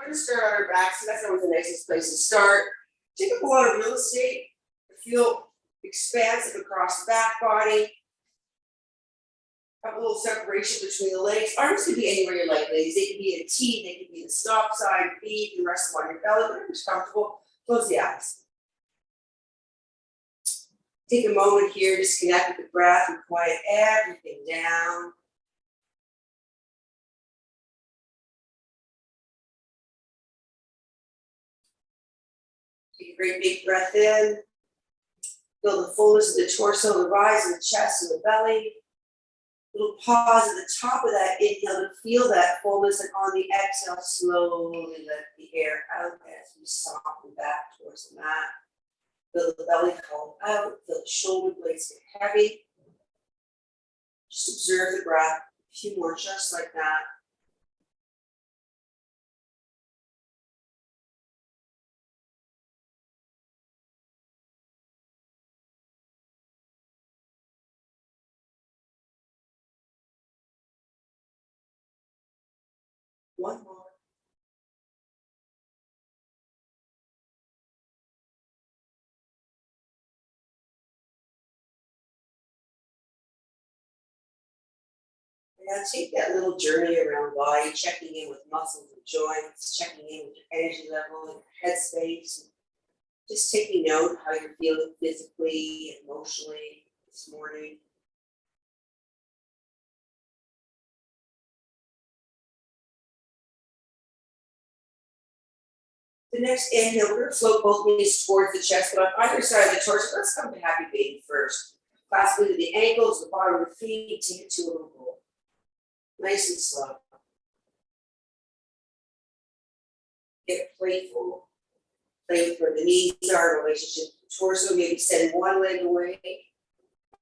gonna start on our backs, so that's always the nicest place to start. Take up a lot of real estate, feel expansive across the back body. Have a little separation between the legs. Arms can be anywhere you like, ladies. They can be a T, they can be the stop sign, B, you can rest them on your belly, whatever's comfortable. Close the eyes. Take a moment here, just connect with the breath and quiet everything down. Take a great big breath in. Feel the fullness of the torso, the rise in the chest and the belly. Little pause at the top of that inhale to feel that fullness, and on the exhale, slowly let the air out as we soften back towards the mat. Feel the belly fall out, feel the shoulder blades get heavy. Just observe the breath, a few more just like that. One more. And now take that little journey around the body, checking in with muscles and joints, checking in with your energy level and your headspace. Just taking note of how you're feeling physically, emotionally this morning. The next inhale, we're going to float both knees towards the chest, but on either side of the torso, let's come to happy baby first. Clasp into the ankles, the bottom of the feet, take it to a little roll. Nice and slow. Get playful. Play with where the knees are in relationship to the torso. Maybe send one leg away.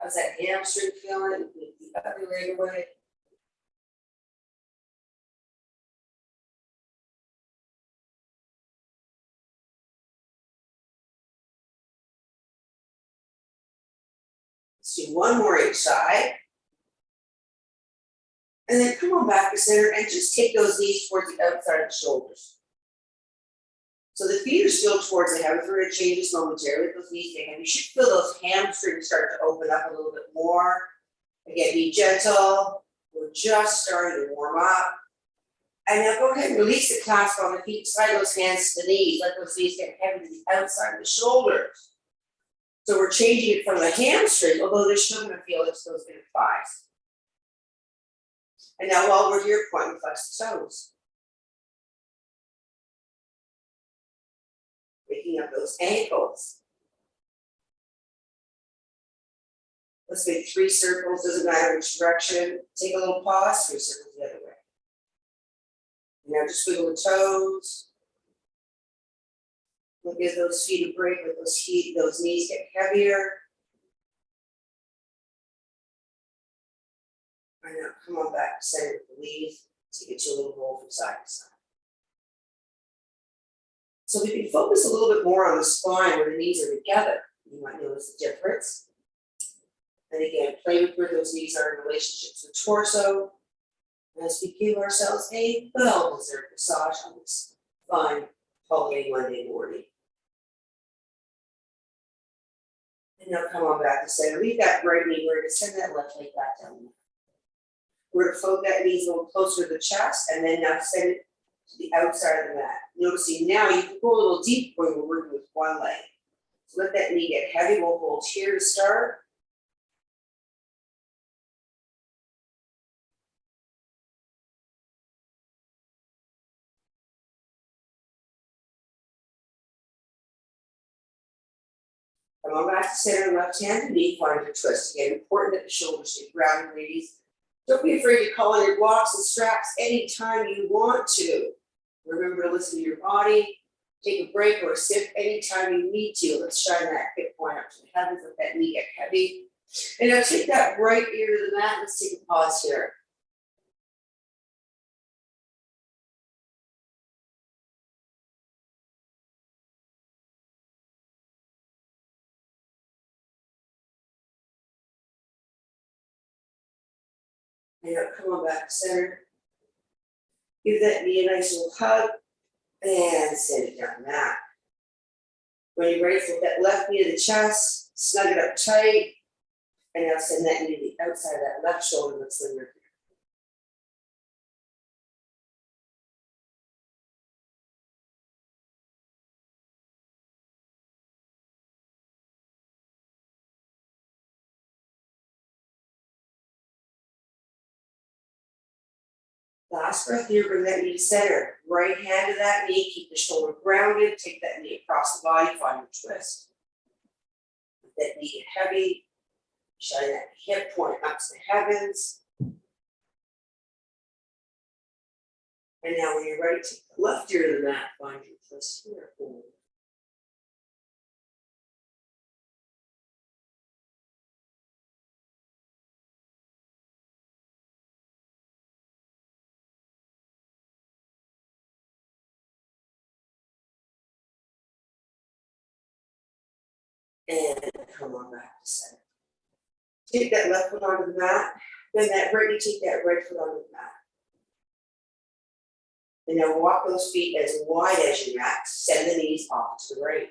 How's that hamstring feeling? Move the other leg away. Let's do one more each side. And then come on back to center and just take those knees towards the outside of the shoulders. So the feet are still towards the heavens. We're going to change this momentarily. Those knees get heavy. You should feel those hamstrings start to open up a little bit more. Again, be gentle. We're just starting to warm up. And now go ahead and release the clasp on the feet. Slide those hands to the knees. Let those knees get heavy to the outside of the shoulders. So we're changing it from the hamstring, although they're still going to feel it, those big thighs. And now while we're here, point and flex the toes. Picking up those ankles. Let's make 3 circles, doesn't matter which direction. Take a little pause, 3 circles the other way. Now just wiggle the toes. We'll give those feet a break, let those knees get heavier. And now come on back to center with the knees. Take it to a little roll from side to side. So we can focus a little bit more on the spine where the knees are together. You might notice the difference. And again, play with where those knees are in relationship to the torso. As we give ourselves a well-deserved massage on this fine holiday Monday morning. And now come on back to center. Leave that right knee. We're going to send that left leg back down. We're going to float that knee a little closer to the chest, and then now send it to the outside of the mat. Noticing now you can go a little deep when we're working with one leg. So let that knee get heavy. We'll hold here to start. Come on back to center, left hand and knee find a twist. Again, important that the shoulders stay grounded, ladies. Don't be afraid to call on your blocks and straps anytime you want to. Remember to listen to your body. Take a break or a sip anytime you need to. Let's shine that hip point up to the heavens, let that knee get heavy. And now take that right ear to the mat. Let's take a pause here. And now come on back to center. Give that knee a nice little hug. And send it down the mat. When you're ready, flip that left knee to the chest, snug it up tight, and now send that knee to the outside of that left shoulder that's in your. Last breath here, bring that knee to center. Right hand to that knee, keep the shoulder grounded, take that knee across the body, find your twist. Let that knee get heavy, shine that hip point up to the heavens. And now when you're ready, take the left ear to the mat, find your twist here. Hold. And come on back to center. Take that left foot onto the mat, then that right knee, take that right foot onto the mat. And now walk those feet as wide as your mat, send the knees off to the right.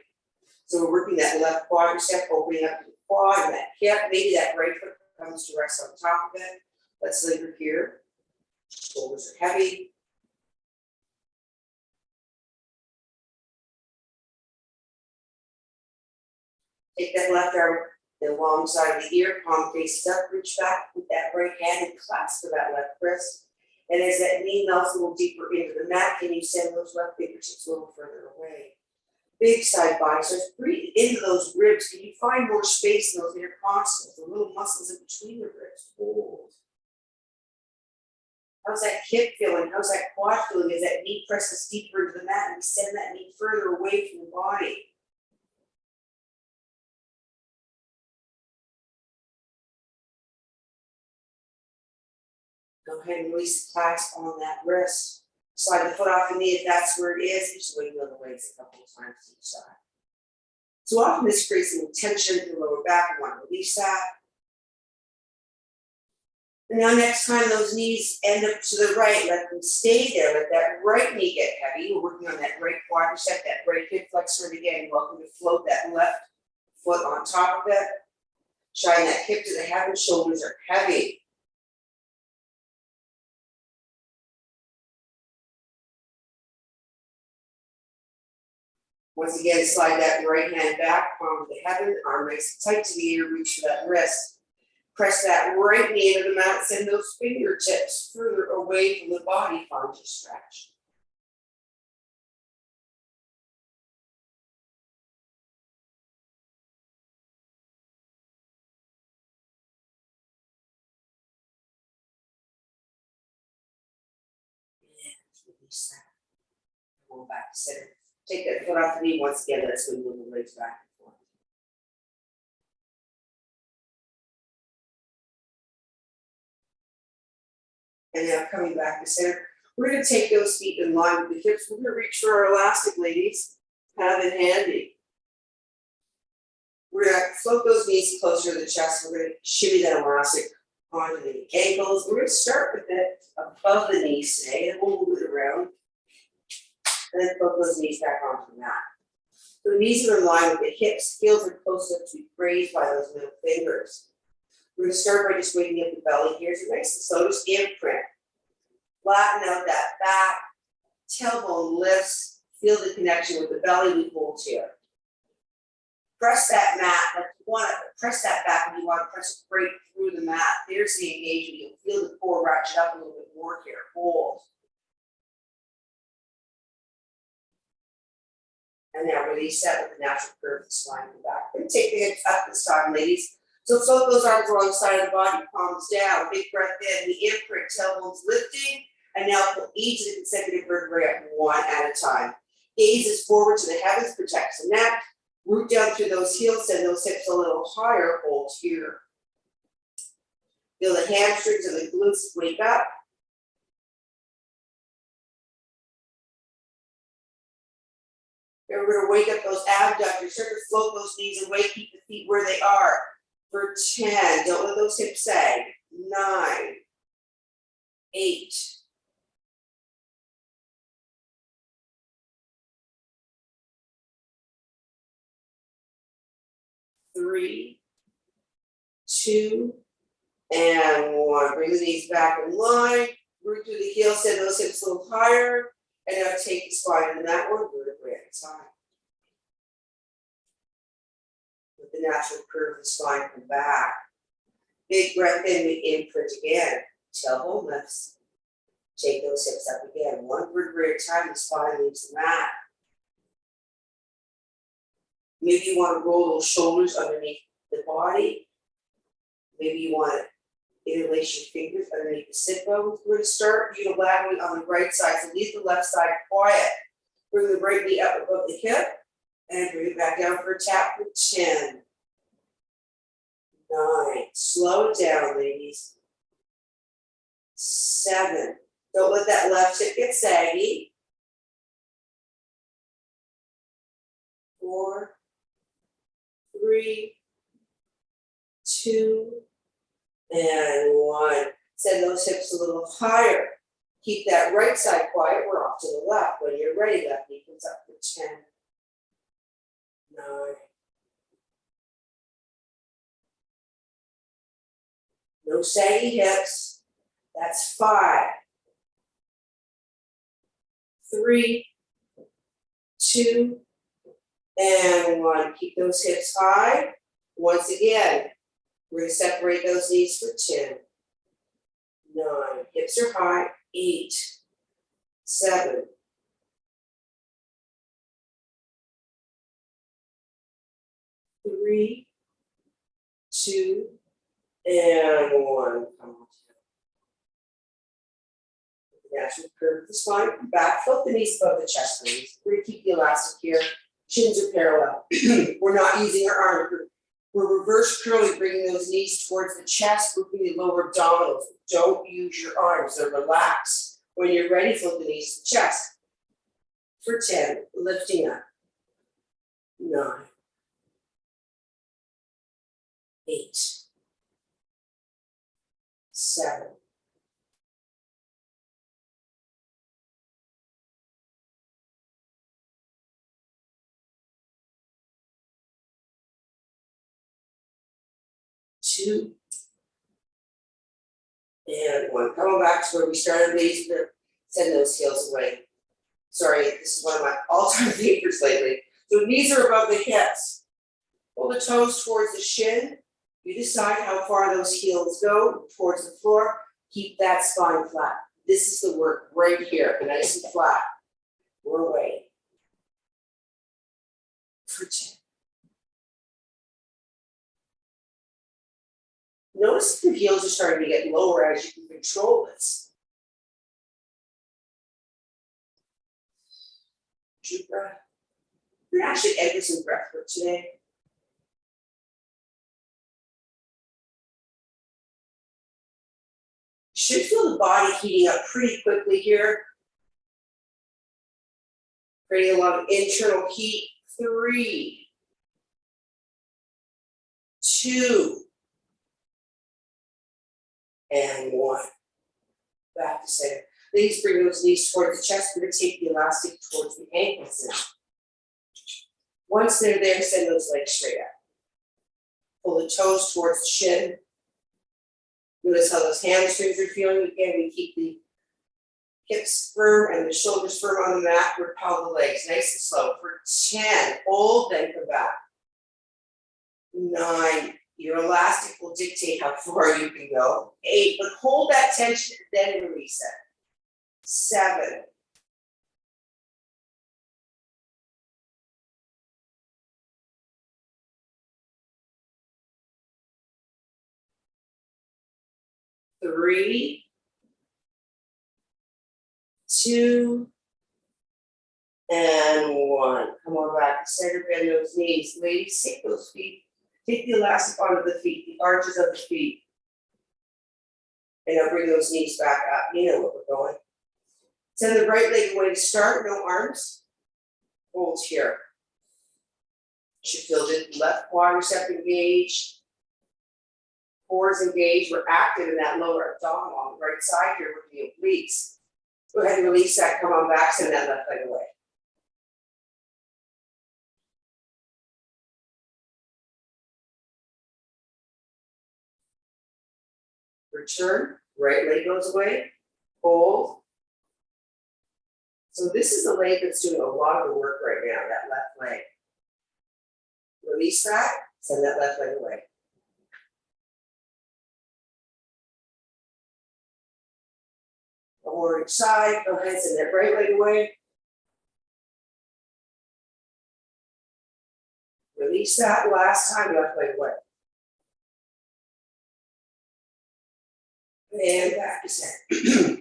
So we're working that left quadricep, opening up to the quad, and that hip, maybe that right foot comes to rest on top of it. Let's linger here. Shoulders are heavy. Take that left arm the long side of the ear, palm faces up, reach back with that right hand and clasp for that left wrist. And as that knee melts a little deeper into the mat, can you send those left fingertips a little further away? Big side body, so breathe into those ribs. Can you find more space in those intercostals, the little muscles in between the ribs? Hold. How's that hip feeling? How's that quad feeling as that knee presses deeper into the mat and we send that knee further away from the body? Go ahead and release the clasp on that wrist. Slide the foot off the knee if that's where it is. Just wiggle the legs a couple of times to each side. So often this creates a little tension in the lower back. We want to release that. And now next time those knees end up to the right, let them stay there. Let that right knee get heavy. We're working on that right quadricep, that right hip flexor. And again, welcome to float that left foot on top of it. Shine that hip to the heavens. Shoulders are heavy. Once again, slide that right hand back, palm to the heaven, arm nice and tight to the ear, reach for that wrist. Press that right knee into the mat, send those fingertips further away from the body, find your stretch. And release that. Go back to center. Take that foot off the knee once again, let's move the legs back and forth. And now coming back to center, we're going to take those feet in line with the hips. We're going to reach for our elastic, ladies. Have it handy. We're going to float those knees closer to the chest. We're going to shimmy that elastic onto the ankles. We're going to start with it above the knees today, and we'll move it around. And then float those knees back onto the mat. The knees are in line with the hips, heels are close enough to be grazed by those middle fingers. We're going to start by just waking up the belly here. So nice and slow, just imprint. Flatten out that back, tailbone lifts, feel the connection with the belly we hold here. Press that mat, like you want to press that back and you want to press it right through the mat. There's the engagement. You'll feel the core ratchet up a little bit more here. Hold. And now release that with the natural curve of the spine in the back. And take the hips up this time, ladies. So float those arms along the side of the body, palms down. Big breath in, the imprint, tailbones lifting. And now pull each of the consecutive vertebrae up one at a time. Gaze is forward to the heavens, protects the neck. Root down through those heels, send those hips a little higher, hold here. Feel the hamstrings and the glutes wake up. Then we're going to wake up those abductors, start to float those knees away, keep the feet where they are. For 10, don't let those hips sag. 9, 8, 3, 2, and 1. Bring the knees back in line, root through the heels, send those hips a little higher, and now take the spine in that one, vertebrae at a time. Let the natural curve of the spine come back. Big breath in, we imprint again. Tailbone lifts. Take those hips up again. One vertebrae at a time, the spine leaves the mat. Maybe you want to roll those shoulders underneath the body. Maybe you want to interlace your fingers underneath the sit bones. We're going to start unilaterally on the right side. So leave the left side quiet. Bring the right knee up above the hip and bring it back down for a tap for 10. 9. Slow it down, ladies. 7. Don't let that left hip get saggy. 4, 3, 2, and 1. Send those hips a little higher. Keep that right side quiet. We're off to the left. When you're ready, left knee comes up for 10, 9. No saggy hips. That's 5, 3, 2, and 1. Keep those hips high. Once again, we're going to separate those knees for 10, 9. Hips are high. 8, 7, 3, 2, and 1. Come on. Natural curve of the spine. Back, float the knees above the chest, please. We're going to keep the elastic here. Shins are parallel. We're not using our arm. We're reverse curling, bringing those knees towards the chest, moving the lower abdominals. Don't use your arms, they're relaxed. When you're ready, float the knees to the chest. For 10, lifting up. 9, 8, 7, 2, and 1. Coming back to where we started, ladies, send those heels away. Sorry, this is one of my all-time favorites lately. So knees are above the hips. Pull the toes towards the shin. You decide how far those heels go towards the floor. Keep that spine flat. This is the work right here, nice and flat. We're away. For 10. Notice the heels are starting to get lower as you can control this. Deep breath. We're gonna actually end with some breath work today. You should feel the body heating up pretty quickly here. Creating a lot of internal heat. 3, 2, and 1. Back to center. Please bring those knees towards the chest. We're going to take the elastic towards the ankles now. Once they're there, send those legs straight up. Pull the toes towards the shin. Notice how those hamstrings are feeling. Again, we keep the hips firm and the shoulders firm on the mat. Propel the legs nice and slow for 10. Hold, then come back. 9. Your elastic will dictate how far you can go. 8, but hold that tension, then release it. 7, 3, 2, and 1. Come on back to center, bend those knees. Ladies, take those feet. Take the elastic onto the feet, the arches of the feet. And now bring those knees back up. You know where we're going. Send the right leg away to start, no arms. Hold here. Should feel the left quadricep engaged. Core is engaged. We're active in that lower abdominal on the right side here with the obliques. Go ahead and release that. Come on back. Send that left leg away. return, right leg goes away, hold. So this is the leg that's doing a lot of the work right now, that left leg. Release that, send that left leg away. One more each side, go ahead, send that right leg away. Release that, last time, left leg away. And back to center.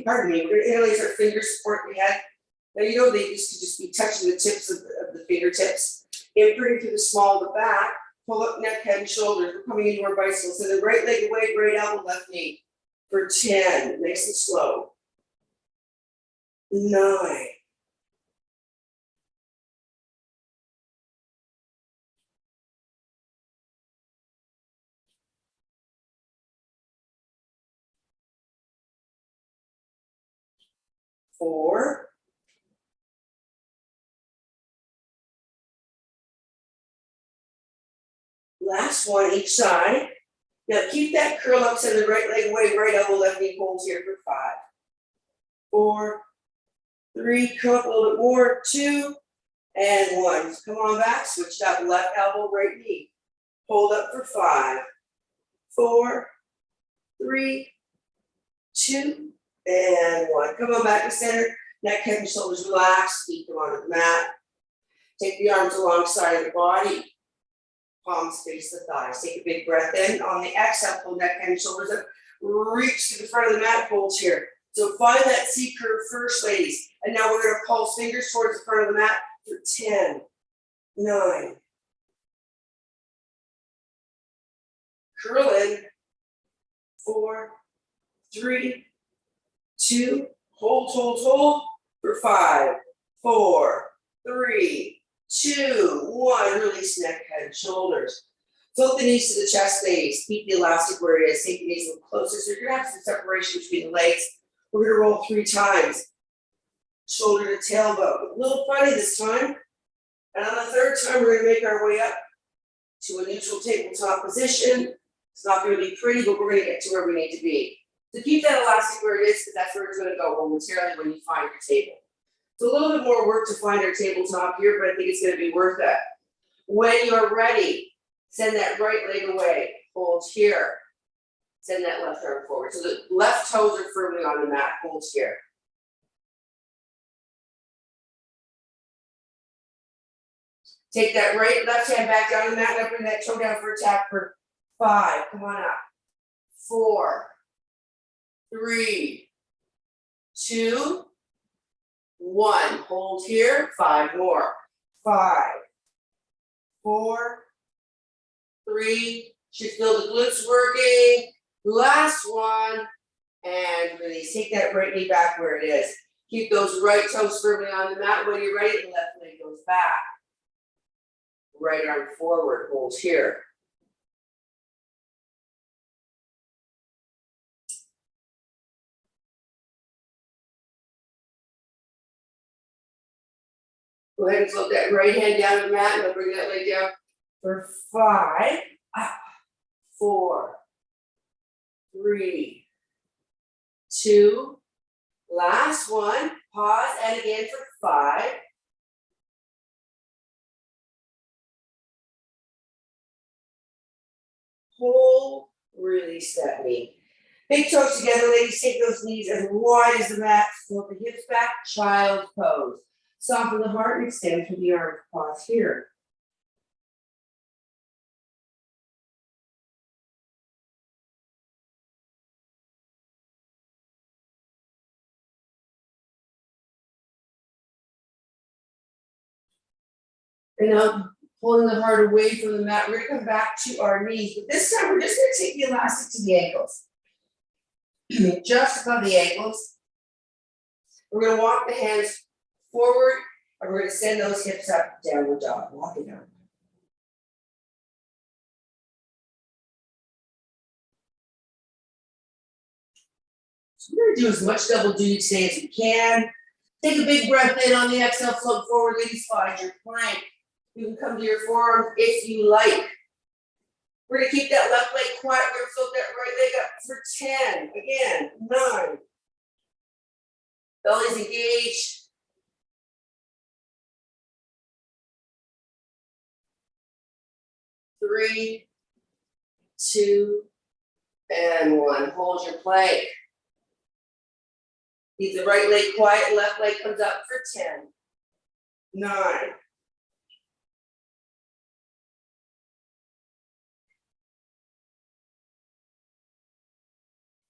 Pardon me, we're gonna interlace our finger support we had. Now you know they used to just be touching the tips of the fingertips. Imprinting through the small of the back, pull up neck, head, and shoulders. We're coming into our bicycle. So the right leg away, right elbow, left knee. For 10, nice and slow. 9. 4. 'Last one each side. Now keep that curl up, send the right leg away, right elbow, left knee holds here for 5. 4, 3, curl up a little bit more, 2, and 1. Come on back, switch it up, left elbow, right knee. Hold up for 5, 4, 3, 2, and 1. Come on back to center, neck, head, and shoulders relax, feet come onto the mat. Take the arms alongside of the body. Palms face the thighs. Take a big breath in. On the exhale, pull neck, head, and shoulders up. Reach to the front of the mat, hold here. So find that C curve first, ladies. And now we're going to pulse fingers towards the front of the mat for 10, 9. Curl in. 4, 3, 2. Hold for 5, 4, 3, 2, 1. Release neck, head, and shoulders. Float the knees to the chest base. Keep the elastic where it is. Take the knees a little closer. So you're going to have some separation between the legs. We're going to roll 3 times. Shoulder to tailbone. A little funny this time. And on the 3rd time, we're going to make our way up to a neutral tabletop position. It's not going to be pretty, but we're going to get to where we need to be. So keep that elastic where it is, because that's where it's going to go momentarily when you find your table. So a little bit more work to find our tabletop here, but I think it's going to be worth it. When you're ready, send that right leg away. Hold here. Send that left arm forward. So the left toes are firmly on the mat. Hold here. Take that left hand back down the mat and bring that toe down for a tap for 5. Come on up. 4, 3, 2, 1. Hold here. 5 more. 5, 4, 3. Should feel the glutes working. Last one. And release. Take that right knee back where it is. Keep those right toes firmly on the mat. When you're ready, the left leg goes back. Right arm forward. Hold here. Go ahead and float that right hand down to the mat, and I'll bring that leg down for 5, 4, 3, 2, last one, pause, and again for 5, hold, release that knee. Big toes together, ladies, take those knees as wide as the mat, float the hips back, child pose. Soften the heart and extend through the arms. Pause here. And now pulling the heart away from the mat, we're going to come back to our knees. But this time we're just going to take the elastic to the ankles. Just above the ankles. We're going to walk the hands forward, and we're going to send those hips up, downward dog, walking up. So we're going to do as much double duty today as we can. Take a big breath in on the exhale, float forward, ladies, find your plank. You can come to your forearms if you like. We're gonna keep that left leg quiet, we're gonna float that right leg up for 10, again, 9. Belly's engaged. 3, 2, and 1. Hold your plank. Keep the right leg quiet, left leg comes up for 10, 9.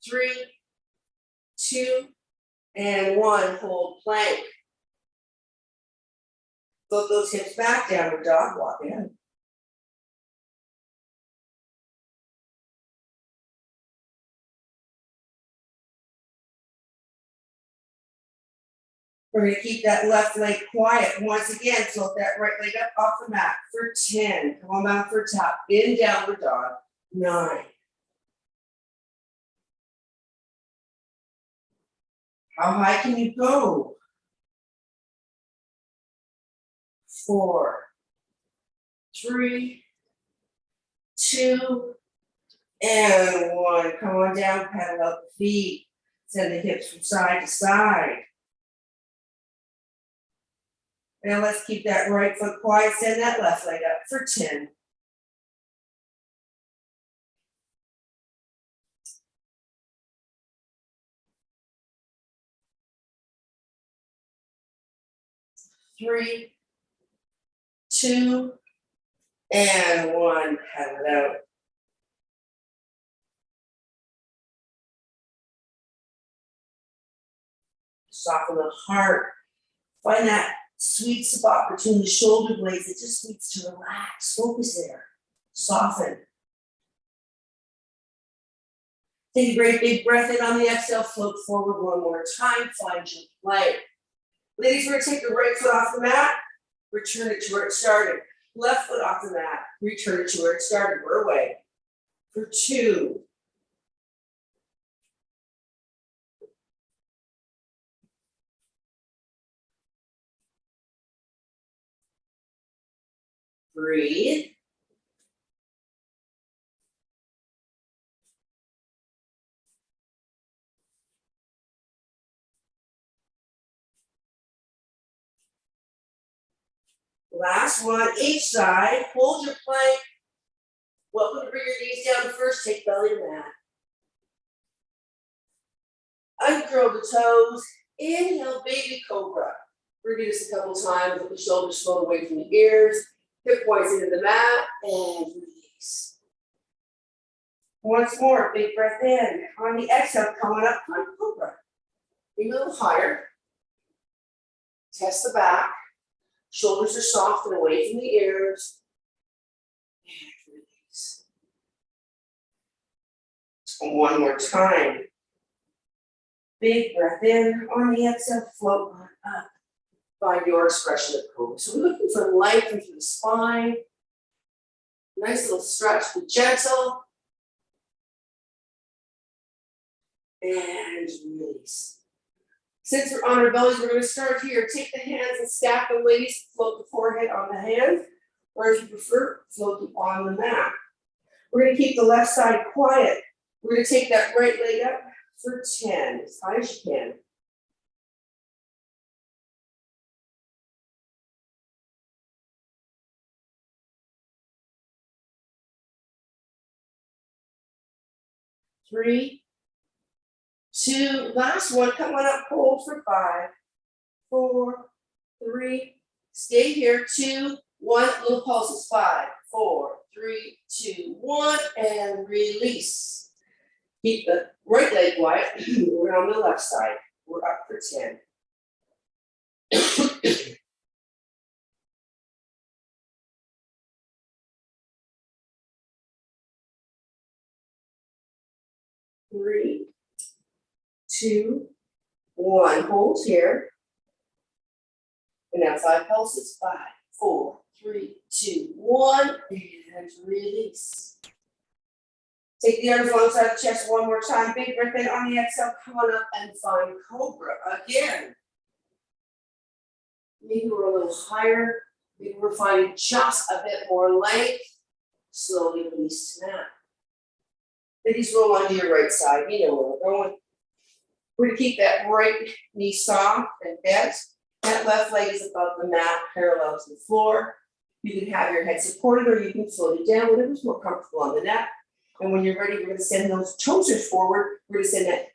3, 2, and 1. Hold plank. Float those hips back, downward dog, walk in. We're gonna keep that left leg quiet. Once again, float that right leg up off the mat for 10. Come on back for top, in downward dog, 9. How high can you go? 4, 3, 2, and 1. Come on down, pedal out the feet. Send the hips from side to side. Now let's keep that right foot quiet, send that left leg up for 10. Three, 2, and 1. Pedal it out. Soften the heart. Find that sweet spot between the shoulder blades. It just needs to relax. Focus there. Soften. Take a great big breath in on the exhale. Float forward one more time. Find your plank. Ladies, we're going to take the right foot off the mat. Return it to where it started. Left foot off the mat. Return it to where it started. We're away. For 2. 3. 'Last one, each side. Hold your plank. Welcome to bring your knees down first. Take belly to mat. Uncurl the toes. Inhale, baby cobra. We're gonna do this a couple times. Let the shoulders float away from the ears. Hip points into the mat and release. Once more, big breath in. On the exhale, come on up, find cobra. Bring a little higher. Test the back. Shoulders are soft and away from the ears. And release. One more time. Big breath in. On the exhale, float on up. Find your expression of cobra. So we're looking for length through the spine. Nice little stretch, be gentle. And release. Since we're on our bellies, we're going to start here. Take the hands and stack them, ladies. Float the forehead on the hands, or if you prefer, float them on the mat. We're going to keep the left side quiet. We're going to take that right leg up for 10, as high as you can. Three, 2, last one, come on up, hold for 5, 4, 3, stay here, 2, 1, little pulses, 5, 4, 3, 2, 1, and release. Keep the right leg quiet, we're on the left side, we're up for 10. Three, 2, 1, hold here. And now 5 pulses, 5, 4, 3, 2, 1, and release. Take the arms alongside the chest one more time. Big breath in on the exhale, come on up and find cobra again. Maybe we're a little higher, maybe we're finding just a bit more length. slowly release to mat. Ladies, roll onto your right side, you know where we're going. We're gonna keep that right knee soft and bent. That left leg is above the mat, parallel to the floor. You can have your head supported or you can float it down, whatever's more comfortable on the neck. And when you're ready, we're gonna send those toes forward. We're gonna send that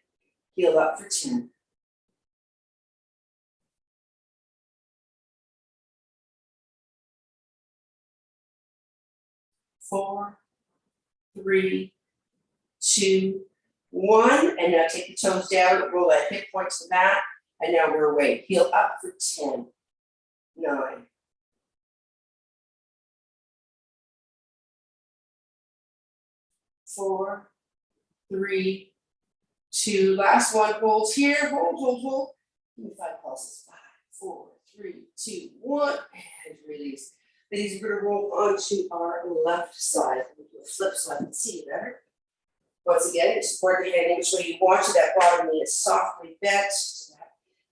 heel up for 10. 4, 3, 2, 1, and now take the toes down, roll that hip point to the mat, and now we're away. Heel up for 10, 9, 4, 3, 2, last one, hold here, hold. Give me 5 pulses, 5, 4, 3, 2, 1, and release. Ladies, we're gonna roll onto our left side, we'll flip so I can see you better. Once again, support the hand which way you want to, that bottom knee is softly bent.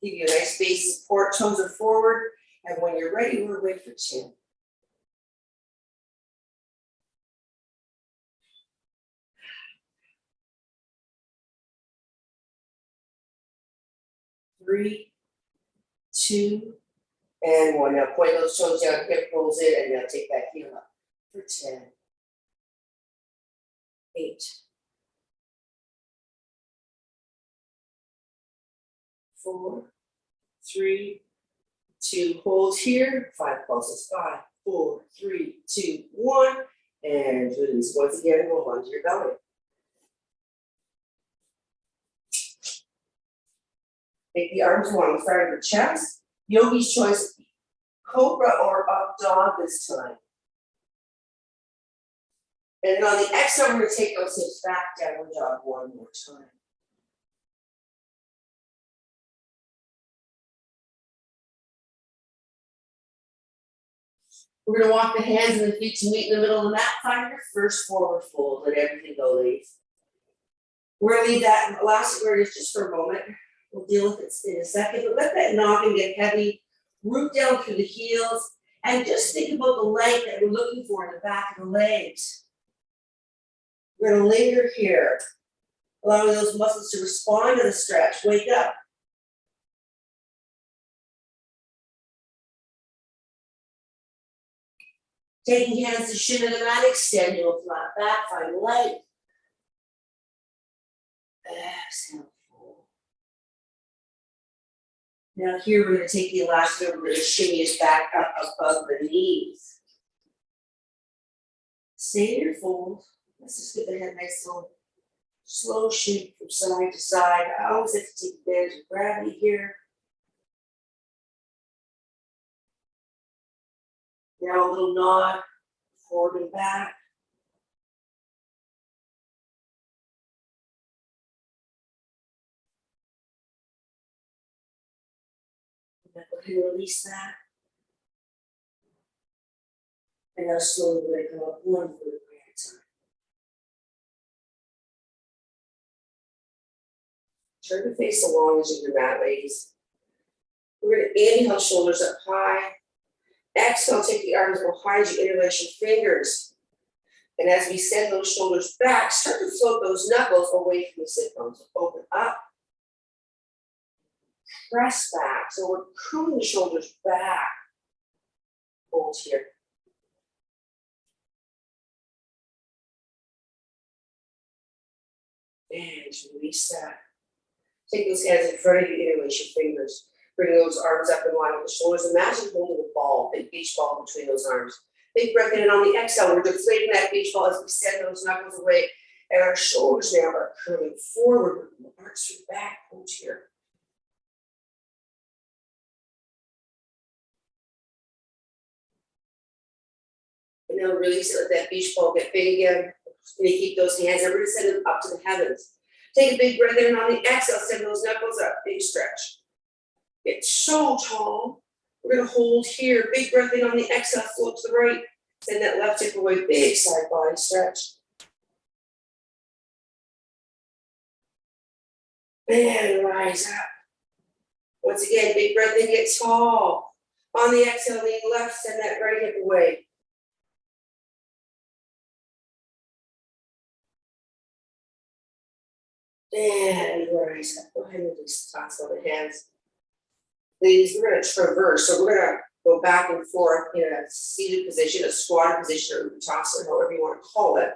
Give you a nice base support, toes are forward, and when you're ready, we're ready for 10. 3, 2, and 1. Now point those toes down, hip rolls in, and now take that heel up for 10, 8, 4, 3, 2, hold here, 5 pulses, 5, 4, 3, 2, 1, and release. Once again, roll onto your belly. Take the arms alongside your chest. Yogi's choice, cobra or up dog this time. And on the exhale, we're going to take those hips back, downward dog one more time. We're going to walk the hands and the feet to meet in the middle of the mat. Find your first forward fold. Let everything go, ladies. We're going to leave that elastic awareness just for a moment. We'll deal with it in a second, but let that noggin get heavy. Root down through the heels, and just think about the length that we're looking for in the back of the legs. We're going to linger here, allowing those muscles to respond to the stretch. Wake up. Taking hands to shin to the mat, extend your flat back, find length. Exhale. Now here we're going to take the elastic, we're going to shimmy us back up above the knees. Stay in your fold. Let's just get the head nice little slow shake from side to side. I always have to take advantage of gravity here. Now a little nod, forward and back. Go ahead and release that. And now slowly we're going to come up one foot at a time. Turn the face along as you do that, ladies. We're going to inhale, shoulders up high. Exhale, take the arms behind you, interlace your fingers. And as we send those shoulders back, start to float those knuckles away from the sit bones. Open up. Press back. So we're curling the shoulders back. Hold here. And release that. Take those hands in front of you, interlace your fingers. Bring those arms up in line with the shoulders. Imagine holding a ball, a beach ball between those arms. Big breath in, and on the exhale, we're deflating that beach ball as we send those knuckles away. And our shoulders now are curling forward. Arch your back, hold here. And now release it, let that beach ball get big again. And you keep those hands, and we're gonna send them up to the heavens. Take a big breath in, and on the exhale, send those knuckles up, big stretch. Get so tall. We're gonna hold here, big breath in on the exhale, float to the right. Send that left hip away, big side body stretch. And rise up. Once again, big breath in, get tall. On the exhale, lean left, send that right hip away. And rise up. Go ahead and just toss on the hands. Ladies, we're gonna traverse, so we're gonna go back and forth in a seated position, a squatted position, or toss, or however you wanna call it.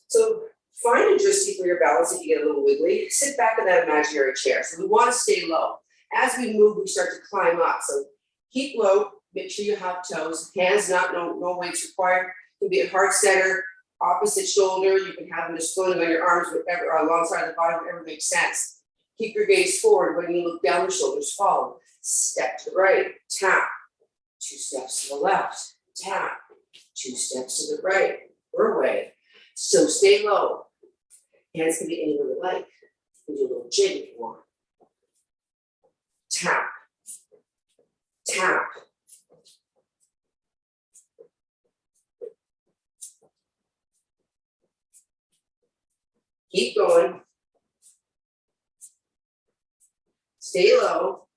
So find adjusting for your balance if you get a little wiggly. Sit back in that imaginary chair. So we wanna stay low. As we move, we start to climb up. So keep low, make sure you have toes, hands not, no weights required. It can be at heart center, opposite shoulder, you can have them just floating on your arms, whatever, or alongside the body, whatever makes sense. Keep your gaze forward. When you look down, the shoulders follow. Step to the right, tap. 2 steps to the left, tap. 2 steps to the right, or away. So stay low. Hands can be anywhere you like. You can do a little jig if you want. Tap, tap. Keep going. Stay low.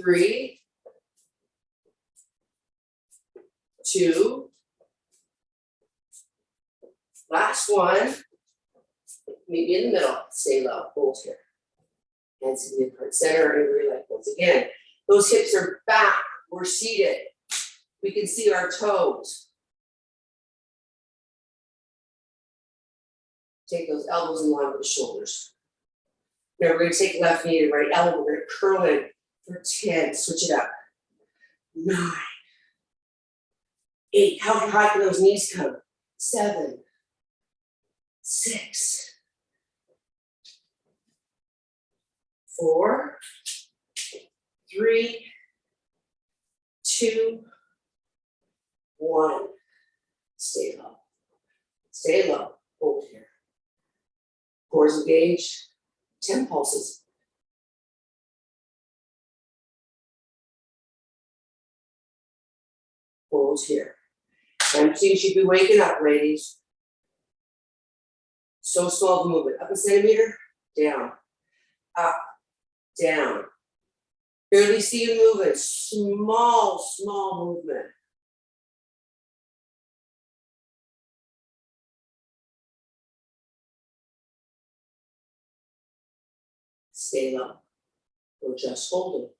3, 2. Last one. Meet me in the middle. Stay low. Hold here. Hands to the heart center and relax. Once again, those hips are back. We're seated. We can see our toes. Take those elbows in line with the shoulders. Now we're going to take left knee to right elbow. We're going to curl in for 10. Switch it up. 9, 8. How high can those knees come? 7, 6, 4, 3, 2, 1. Stay low. Stay low. Hold here. Cores engage. 10 pulses. Hold here. Empty, you should be waking up, ladies. So small the movement. Up a centimeter, down. Up, down. Barely see you moving. Small movement. Stay low. Or just hold it.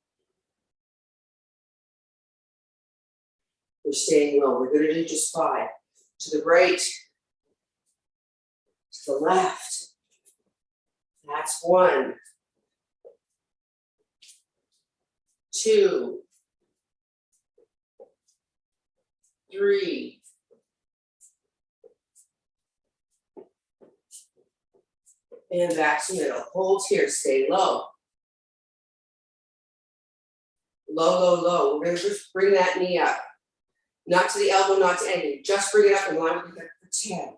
We're staying low. We're going to do just 5. To the right. To the left. That's 1. 2. 3. 4. And back to middle. Hold here. Stay low. Low. We're going to just bring that knee up. Not to the elbow, not to anything. Just bring it up in line with the hip for 10,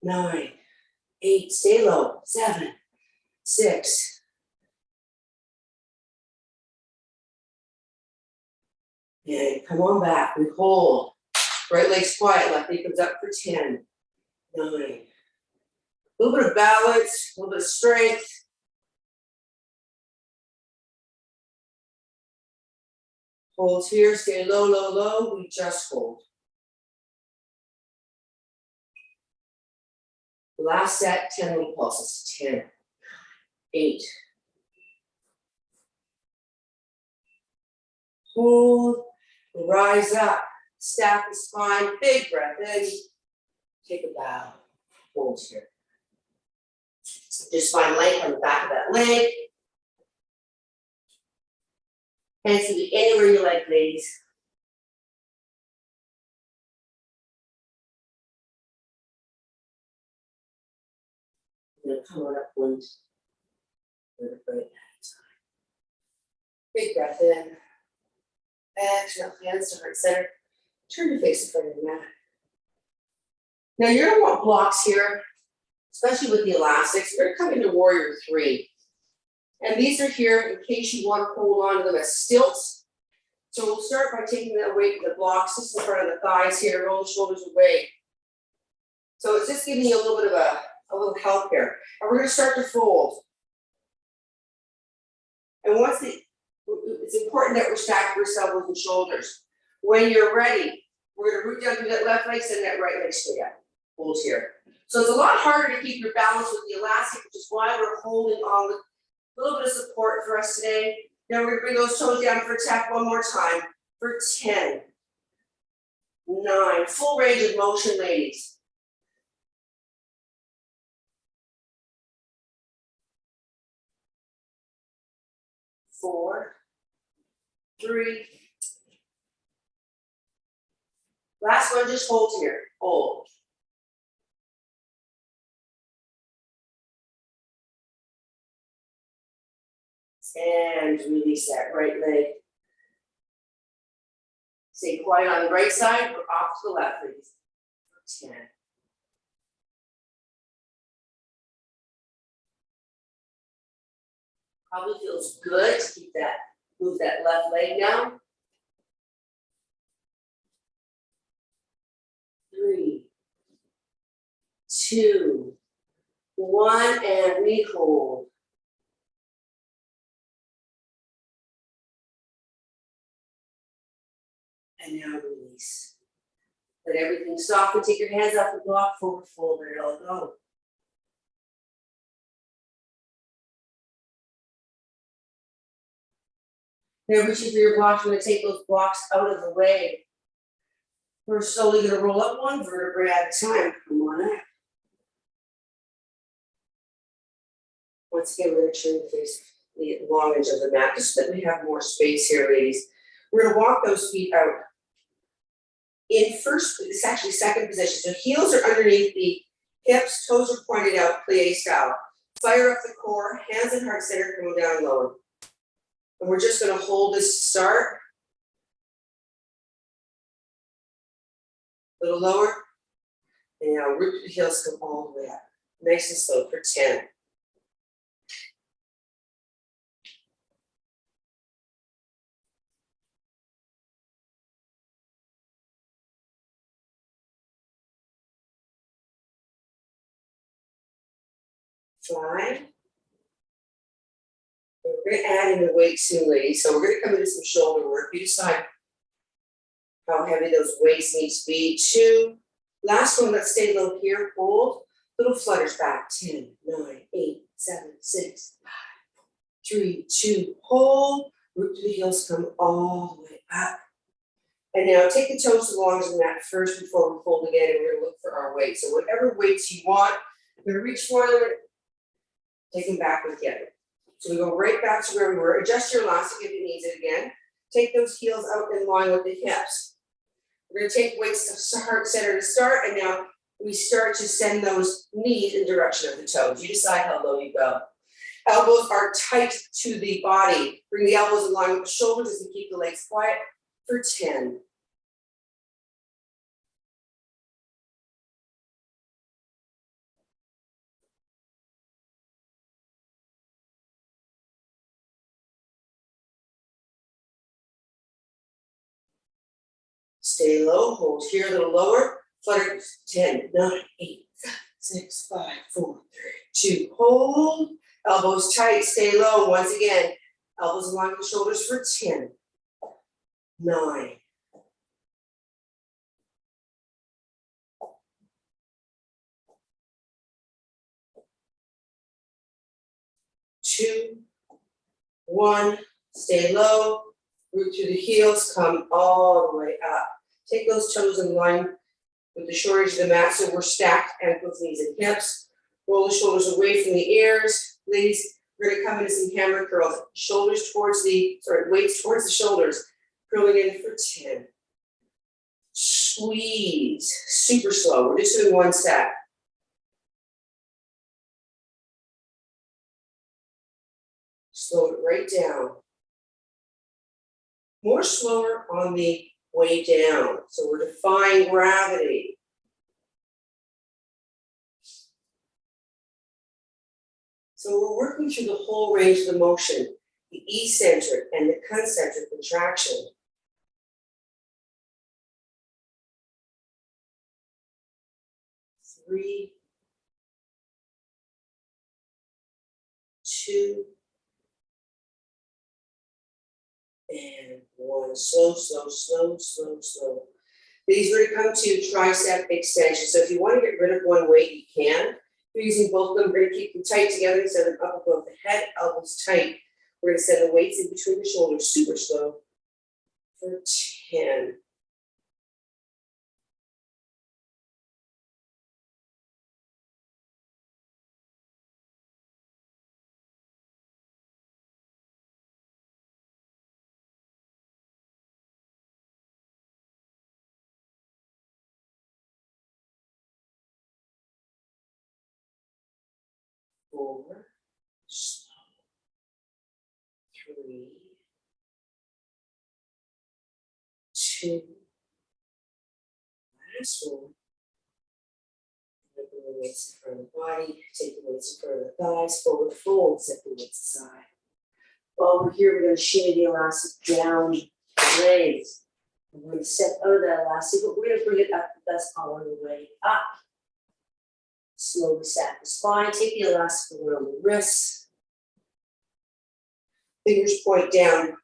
9, 8. Stay low. 7, 6. And come on back. We hold. Right leg's quiet. Left knee comes up for 10, 9. A little bit of balance, a little bit of strength. Hold here, stay low. We just hold. Last set, 10 little pulses. 10, 8. Hold, rise up, stack the spine, big breath in. Take a bow. Hold here. Just find length on the back of that leg. Hands can be anywhere you like, ladies. I'm going to come on up one vertebrae at a time. Big breath in. Exhale, hands to heart center. Turn your face in front of the mat. Now you're going to want blocks here, especially with the elastics. You're going to come into warrior 3. And these are here in case you want to hold on to them as stilts. So we'll start by taking the weight of the blocks just in front of the thighs here, roll the shoulders away. So it's just giving you a little bit of a little help here. And we're going to start to fold. And it's important that we're stacking our elbows and shoulders. When you're ready, we're going to root down through that left leg, send that right leg straight up. Hold here. So it's a lot harder to keep your balance with the elastic, which is why we're holding on with a little bit of support for us today. Now we're gonna bring those toes down for a tap one more time for 10, 9, full range of motion, ladies. 4, 3. Last one, just hold here, hold. And release that right leg. Stay quiet on the right side, or off to the left, please. 10. Probably feels good to keep that, move that left leg down. 3, 2, 1, and we hold. And now release. Let everything soften, take your hands off the block, forward fold, and it'll go. Now reaching for your blocks, we're gonna take those blocks out of the way. We're slowly gonna roll up one vertebrae at a time. Come on up. Once again, we're gonna turn the face the long edge of the mat, just so that we have more space here, ladies. We're gonna walk those feet out. In first, it's actually second position. So heels are underneath the hips, toes are pointed out, plie style. Fire up the core, hands and heart center, come down low. And we're just gonna hold this to start. A little lower. And now root the heels, come all the way up. Nice and slow for 10. 5. We're gonna add in the weight soon, ladies. So we're gonna come into some shoulder work. You decide how heavy those weights need to be. 2. Last one, let's stay low here. Hold. Little flutters back. 10, 9, 8, 7, 6, 5, 3, 2. Hold. Root to the heels, come all the way up. And now take the toes along to the mat first before we fold again, and we're gonna look for our weight. So whatever weights you want, we're gonna reach for them, take them back together. So we go right back to where we were. Adjust your elastic if it needs it again. Take those heels out in line with the hips. We're gonna take weights to heart center to start, and now we start to send those knees in direction of the toes. You decide how low you go. Elbows are tight to the body. Bring the elbows in line with the shoulders as we keep the legs quiet for 10. Stay low, hold here a little lower. Flutter 10, 9, 8, 7, 6, 5, 4, 3, 2. Hold. Elbows tight, stay low. Once again, elbows along the shoulders for 10, 9, 2, 1. Stay low. Root through the heels, come all the way up. Take those toes in line with the short edge of the mat, so we're stacked ankles, knees, and hips. Roll the shoulders away from the ears. Ladies, we're gonna come into some hammer curls. Shoulders towards the, weights towards the shoulders. Curling in for 10. Squeeze, super slow. We're just doing one set. Slow it right down. More slower on the way down. So we're defying gravity. So we're working through the whole range of the motion, the eccentric and the concentric contraction. Three, 2, and 1. Slow, slow, slow, slow, slow. These are gonna come to tricep extension, so if you wanna get rid of one weight, you can. If you're using both of them, we're gonna keep them tight together, set them up above the head, elbows tight. We're gonna send the weights in between the shoulders, super slow, for 10. Four, slow, 3, 2, last one. Bring the weights in front of the body, take the weights in front of the thighs, forward fold, set the weights aside. Over here, we're gonna shimmy the elastic down, raise. We're gonna step out of that elastic, but we're gonna bring it up, that's all the way up. Slowly sag the spine, take the elastic around the wrists. Fingers point down,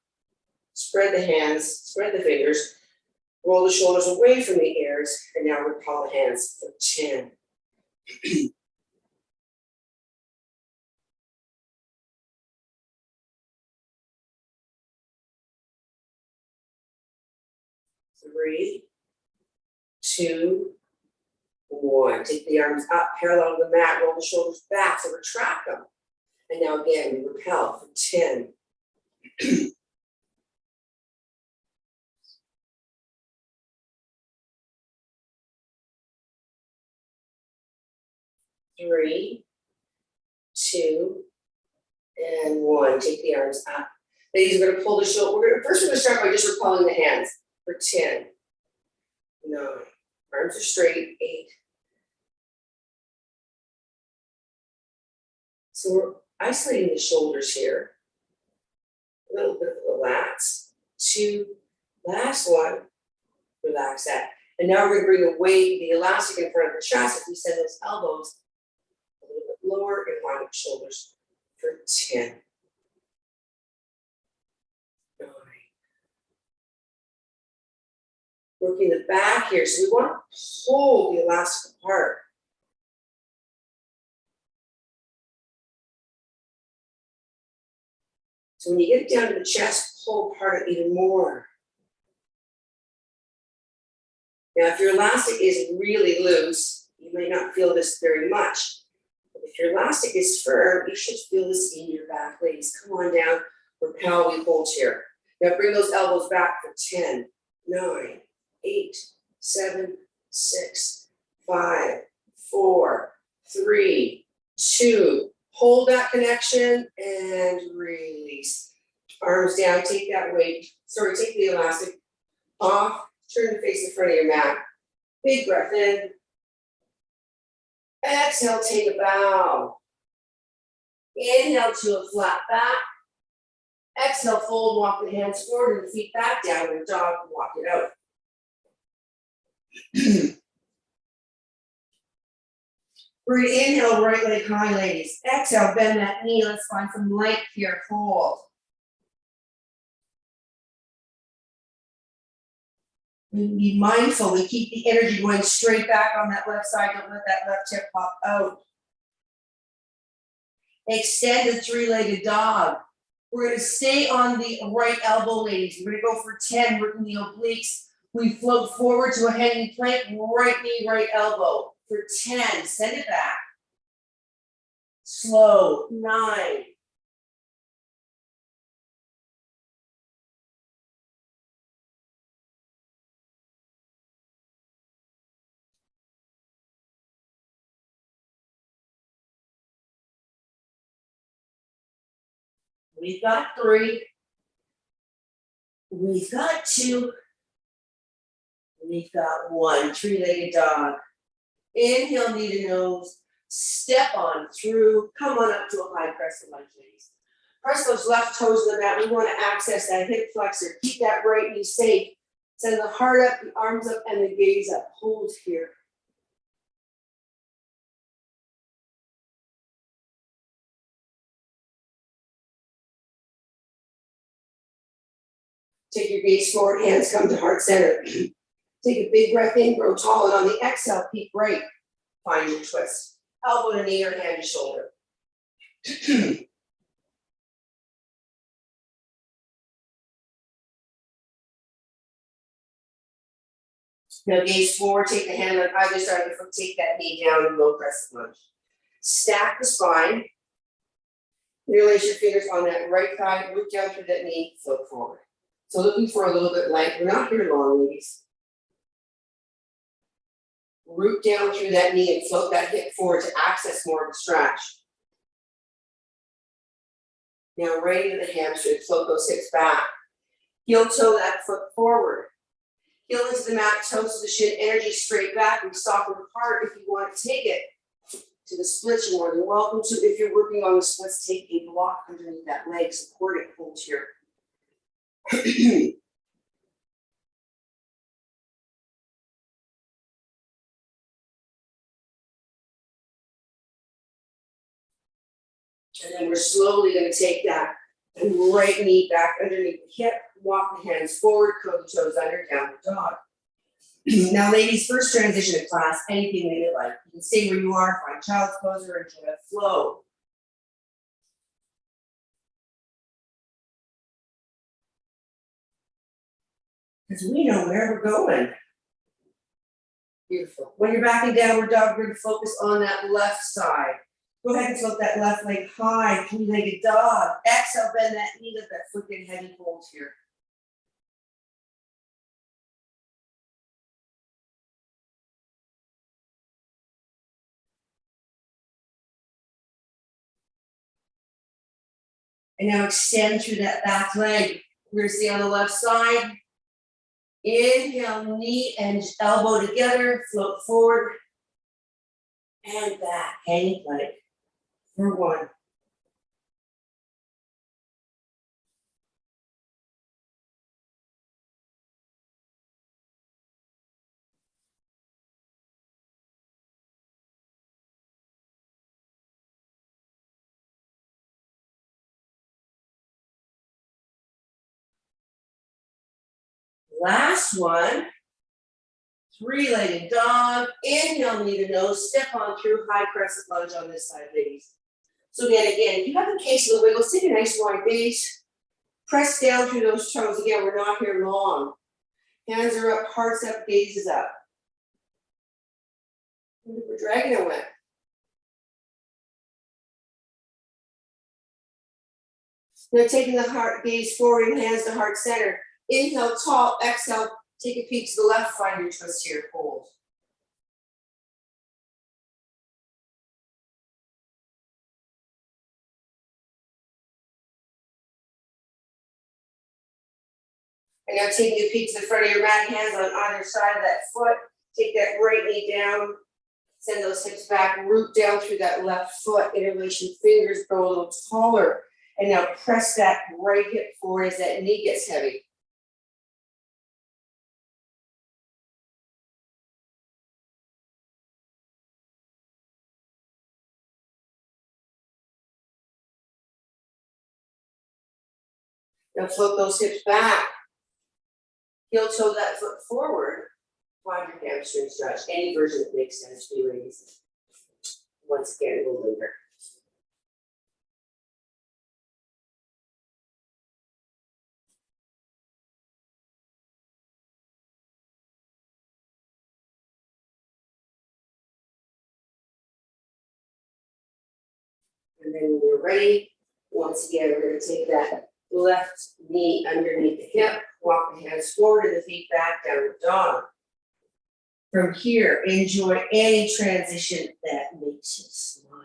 spread the hands, spread the fingers, roll the shoulders away from the ears, and now recall the hands for 10. 3, 2, 1. Take the arms up, parallel to the mat, roll the shoulders back, so retract them. And now again, we repel for 10. 3, 2, and 1. Take the arms up. Ladies, we're gonna pull the shoulder. We're gonna start by just repelling the hands for 10, 9. Arms are straight, 8. So we're isolating the shoulders here. A little bit of the lats. 2, last one. Relax that. And now we're gonna bring the weight, the elastic in front of the chest. If we send those elbows a little bit lower and line up shoulders for 10. 9. Working the back here. So we want to pull the elastic apart. So when you get it down to the chest, pull apart it even more. Now, if your elastic is really loose, you may not feel this very much. But if your elastic is firm, you should feel this in your back, ladies. Come on down, repel, we hold here. Now bring those elbows back for 10, 9, 8, 7, 6, 5, 4, 3, 2. Hold that connection and release. Arms down, take that weight. Sorry, take the elastic off. Turn to face the front of your mat. Big breath in. Exhale, take a bow. Inhale to a flat back. Exhale, fold, walk the hands forward and the feet back, downward dog, walk it out. We're gonna inhale, right leg high, ladies. Exhale, bend that knee. Let's find some length here, hold. Be mindful, we keep the energy going straight back on that left side, don't let that left hip pop out. Extend the three-legged dog. We're gonna stay on the right elbow, ladies. We're gonna go for 10, working the obliques. We float forward to a hanging plank, right knee, right elbow. For 10, send it back. Slow, 9. We've got 3. We've got 2. We've got 1. Three-legged dog. Inhale, knee to nose. Step on through. Come on up to a high crescent lunge, ladies. Press those left toes to the mat. We want to access that hip flexor. Keep that right knee safe. Send the heart up, the arms up, and the gaze up. Hold here. Take your gaze forward, hands come to heart center. Take a big breath in, grow tall, and on the exhale, peak right. Find your twist. Elbow to knee or hand to shoulder. Now gaze forward, take the hand on either side of the foot, take that knee down and low crescent lunge. Stack the spine. Interlace your fingers on that right thigh, root down through that knee, float forward. So looking for a little bit light. We're not here long, ladies. Root down through that knee and float that hip forward to access more of a stretch. Now right into the hamstring, float those hips back. Heel toe that foot forward. Heel into the mat, toes to the shin, energy straight back. We soften the heart if you want to take it to the splits. You're more than welcome to. If you're working on the splits, take a block underneath that leg, support it, hold here. And then we're slowly going to take that right knee back underneath the hip, walk the hands forward, curl the toes under, downward dog. Now, ladies, first transition to class, anything that you like. You can stay where you are, find child's pose or enjoy a flow. Because we know where we're going. Beautiful. When you're back in downward dog, we're going to focus on that left side. Go ahead and float that left leg high, three-legged dog. Exhale, bend that knee, let that foot get heavy hold here. And now extend through that back leg. We're going to stay on the left side. Inhale, knee and elbow together, float forward and back, hang plank for one. Last one, three-legged dog. Inhale, knee to nose, step on through, high crescent lunge on this side, ladies. So again, if you have a case of the wiggles, take a nice wide base, press down through those toes. Again, we're not here long. Hands are up, heart's up, gaze is up. We're dragging it away. Now taking the heart gaze forward and hands to heart center. Inhale, tall, exhale, take a peek to the left, find your twist here, hold. And now taking a peek to the front of your mat, hands on either side of that foot, take that right knee down, send those hips back, root down through that left foot, interlace your fingers, grow a little taller, and now press that right hip forward as that knee gets heavy. Now float those hips back. Heel toe that foot forward. Find your hamstring stretch. Any version that makes sense to you, ladies. Once again, a little linger. And then when you're ready, once again, we're going to take that left knee underneath the hip, walk the hands forward and the feet back, downward dog. From here, enjoy any transition that makes you smile.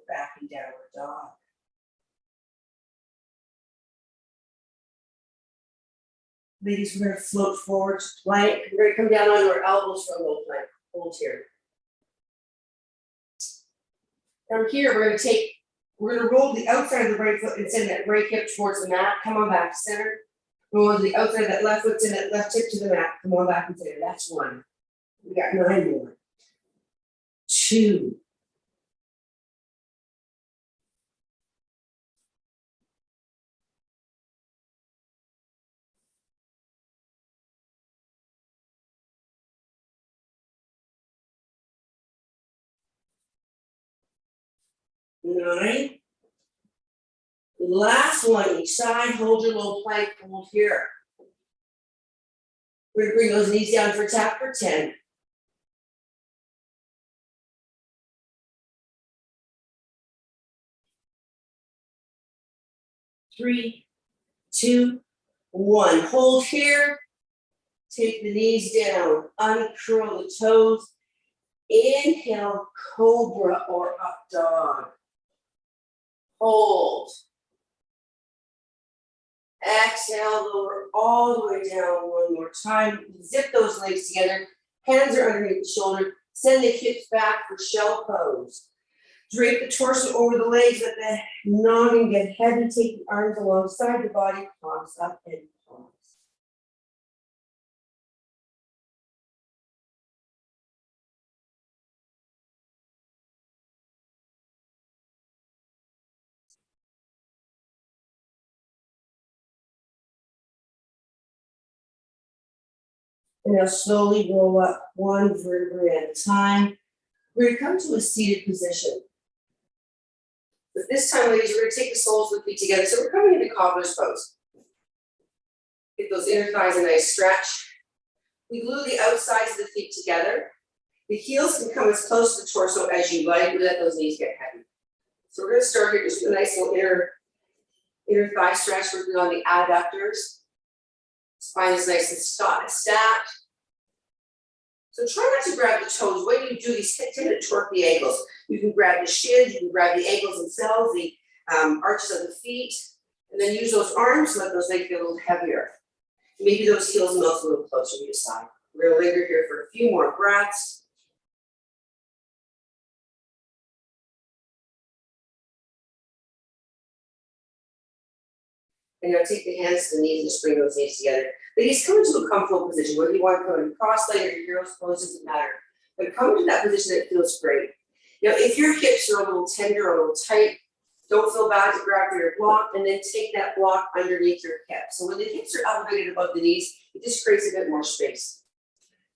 Back and downward dog. Ladies, we're going to float forward to plank. We're going to come down on our elbows for a little plank. Hold here. From here, we're going to roll the outside of the right foot and send that right hip towards the mat. Come on back to center. Roll to the outside of that left foot, send that left hip to the mat. Come on back and center. That's one. We got 9 more. 2. 9. Last one, each side, hold your low plank, hold here. We're gonna bring those knees down for tap for 10. 3, 2, 1. Hold here. Take the knees down, uncurl the toes. Inhale, cobra or up dog. Hold. Exhale, lower all the way down one more time. Zip those legs together. Hands are underneath the shoulder. Send the hips back for shell pose. Drape the torso over the legs, let the noggin get heavy. Take the arms alongside the body, palms up and pause. And now slowly roll up one vertebrae at a time. We're going to come to a seated position. But this time, ladies, we're going to take the soles of the feet together. So we're coming into cobbler's pose. Get those inner thighs a nice stretch. We glue the outsides of the feet together. The heels can come as close to the torso as you like. We let those knees get heavy. So we're going to start here just with a nice little inner thigh stretch. Working on the adductors. Spine is nice and stacked. So try not to grab the toes. When you do these, tend to torque the ankles. You can grab the shins, you can grab the ankles themselves, the arches of the feet, and then use those arms to let those legs get a little heavier. Maybe those heels melt a little closer to your side. We're going to linger here for a few more breaths. And now take the hands to the knees and just bring those knees together. Ladies, come into a comfortable position. Whether you want to go in cross-legged or hero's pose, doesn't matter. But come into that position that feels great. Now, if your hips are a little tender or a little tight, don't feel bad to grab your block and then take that block underneath your hip. So when the hips are elevated above the knees, it just creates a bit more space.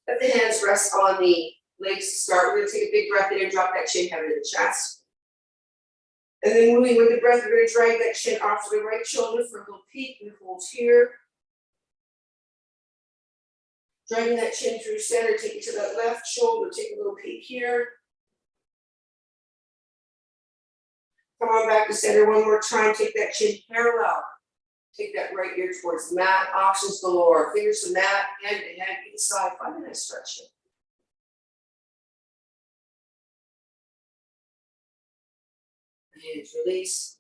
Let the hands rest on the legs to start. We're going to take a big breath in and drop that chin heavy to the chest. And then moving with the breath, we're going to drag that chin off to the right shoulder for a little peek and hold here. Dragging that chin through center, take it to that left shoulder, take a little peek here. Come on back to center one more time, take that chin parallel. Take that right ear towards the mat, options galore. Fingers to mat, hand to hand, either side, find a nice stretch here. Hands release.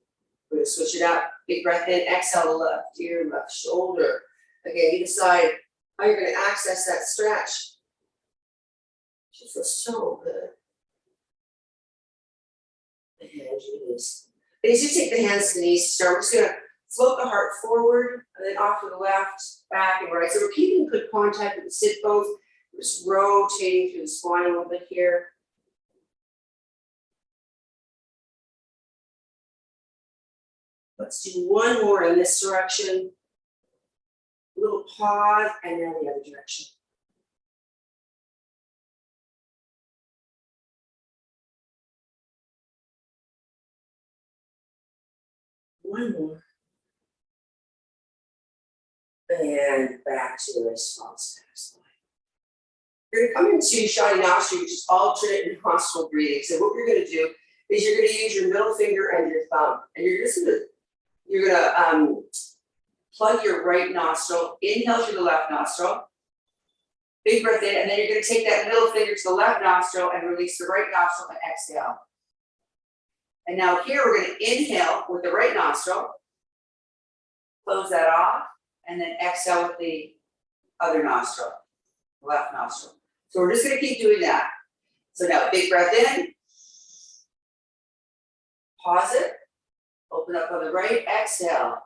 We're going to switch it up. Big breath in, exhale the left ear, left shoulder. Again, either side. How you're going to access that stretch. It feels so good. And hands release. And as you take the hands to the knees, start. We're just going to float the heart forward and then off to the left, back and right. So we're keeping good contact with the sit bones. We're just rotating through the spine a little bit here. Let's do one more in this direction. A little pause and then the other direction. One more. And back to a nice small status line. You're going to come into Shatayasana, which is alternate nostril breathing. So what you're going to do is you're going to use your middle finger and your thumb, and you're going to plug your right nostril, inhale through the left nostril, big breath in, and then you're going to take that middle finger to the left nostril and release the right nostril and exhale. And now here we're going to inhale with the right nostril, close that off, and then exhale with the other nostril, left nostril. So we're just going to keep doing that. So now big breath in, pause it, open up on the right, exhale.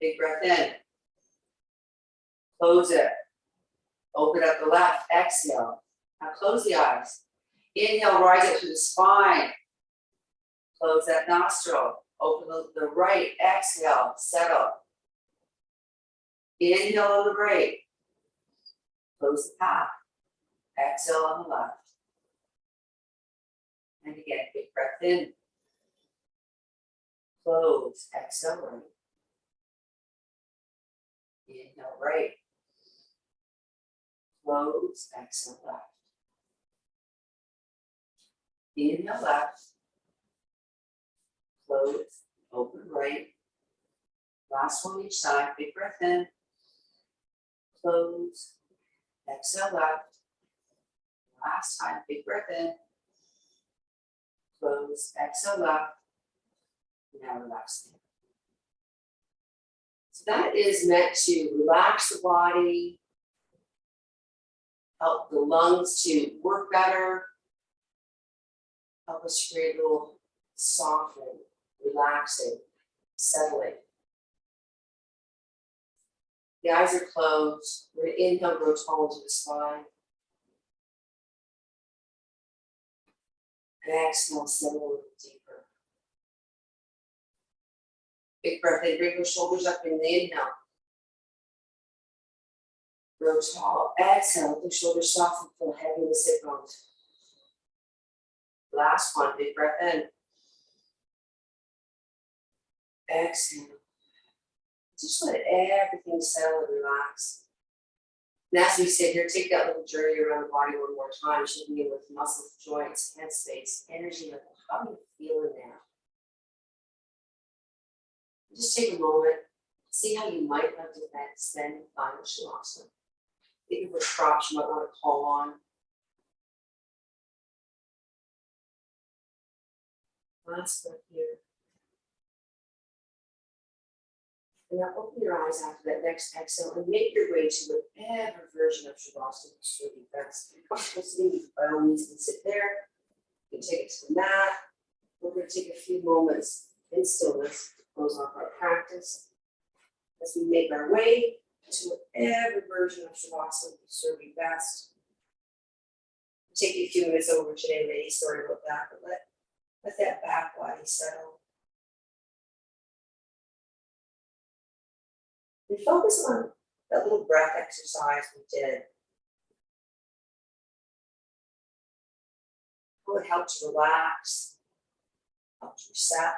Big breath in, close it, Open up the left, exhale. Now close the eyes. Inhale, rise up to the spine. Close that nostril. Open the right, exhale, settle. Inhale on the right. Close the path. Exhale on the left. And again, big breath in. Close, exhale right. Inhale right. Close, exhale left. Inhale left. Close, open right. Last one each side, big breath in. Close, exhale left. Last time, big breath in. Close, exhale left. Now relax. So that is meant to relax the body, help the lungs to work better, help us create a little softening, relaxing, settling. The eyes are closed. We're going to inhale, grow tall into the spine. And exhale, settle a little deeper. Big breath in, bring the shoulders up in the inhale. Grow tall. Exhale, the shoulders soften, feel heavy in the sit bones. Last one, big breath in. Exhale. Just let everything settle and relax. And as we sit here, take that little journey around the body one more time, checking in with muscles, joints, head space, energy level. How are you feeling now? Just take a moment, see how you might have to extend final shavasana. Think of which props you might want to call on. Last breath here. And now open your eyes after that next exhale and make your way to whatever version of Shavasana is really best. If you're comfortable sitting, by all means, you can sit there. You can take it to the mat. We're going to take a few moments in stillness to close off our practice as we make our way to whatever version of Shavasana will serve you best. It'll take you a few minutes over today, ladies. Sorry about that, but let that back body settle. And focus on that little breath exercise we did. How it helped you relax, helped you reset.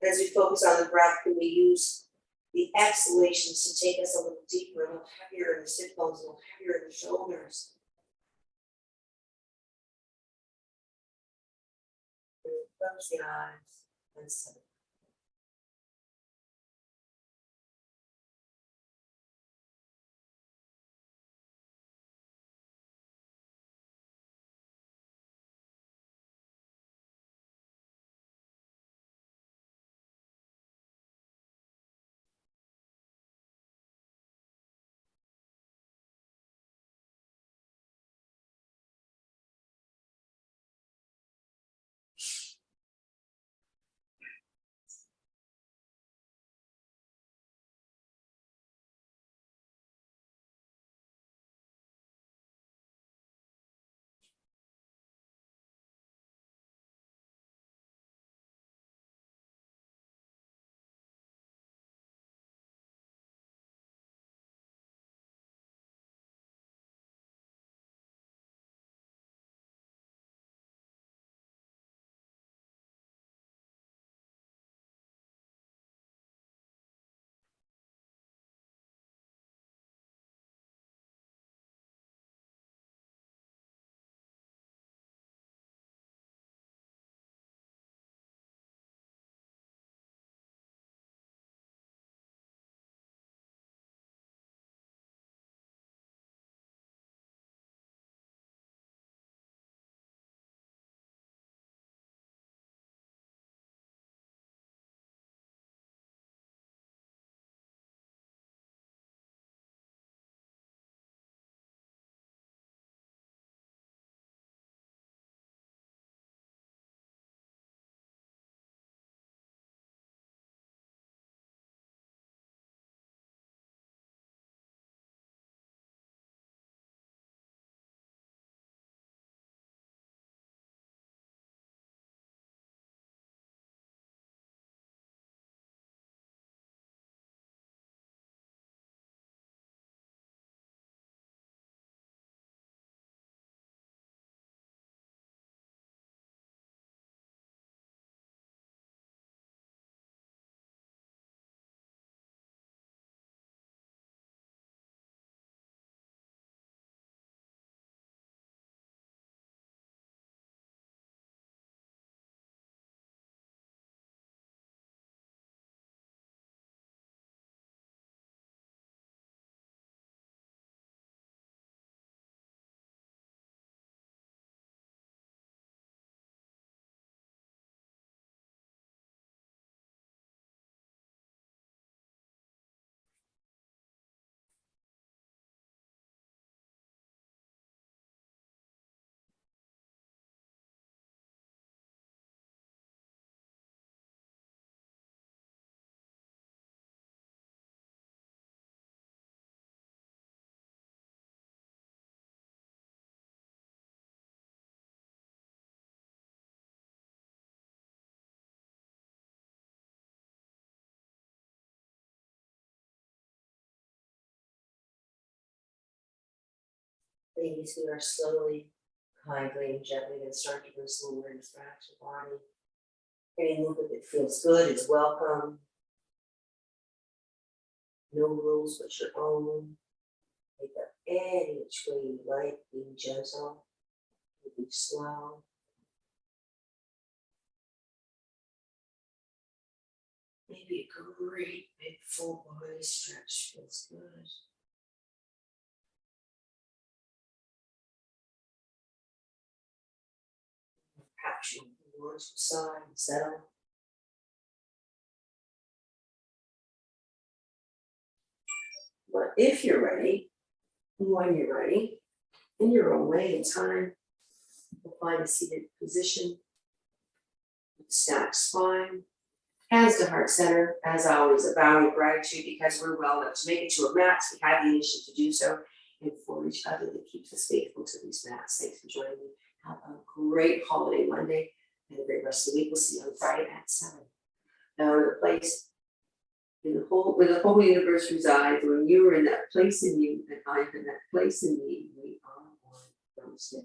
As we focus on the breath, can we use the exhalations to take us a little deeper, a little heavier in the sit bones, a little heavier in the shoulders. Close the eyes and settle. Ladies, we are slowly, kindly, and gently going to start to bring some awareness back to the body. Any movement that feels good is welcome. No rules but your own. Make up any which way you like, being gentle, being slow. Maybe a great big full body stretch feels good. Perhaps you want to side and settle. But if you're ready, when you're ready, in your own way and time, you'll find a seated position. Stacked spine, hands to heart center, as always, a bowing of gratitude because we're well enough to make it to a mat. We have the initiative to do so, and for each other that keeps us faithful to these mats. Thanks for joining me. Have a great holiday Monday and a great rest of the week. We'll see you on Friday at 7. Now, the place in the whole, where the whole universe resides, when you are in that place in you, and I'm in that place in me, we are one. Namaste.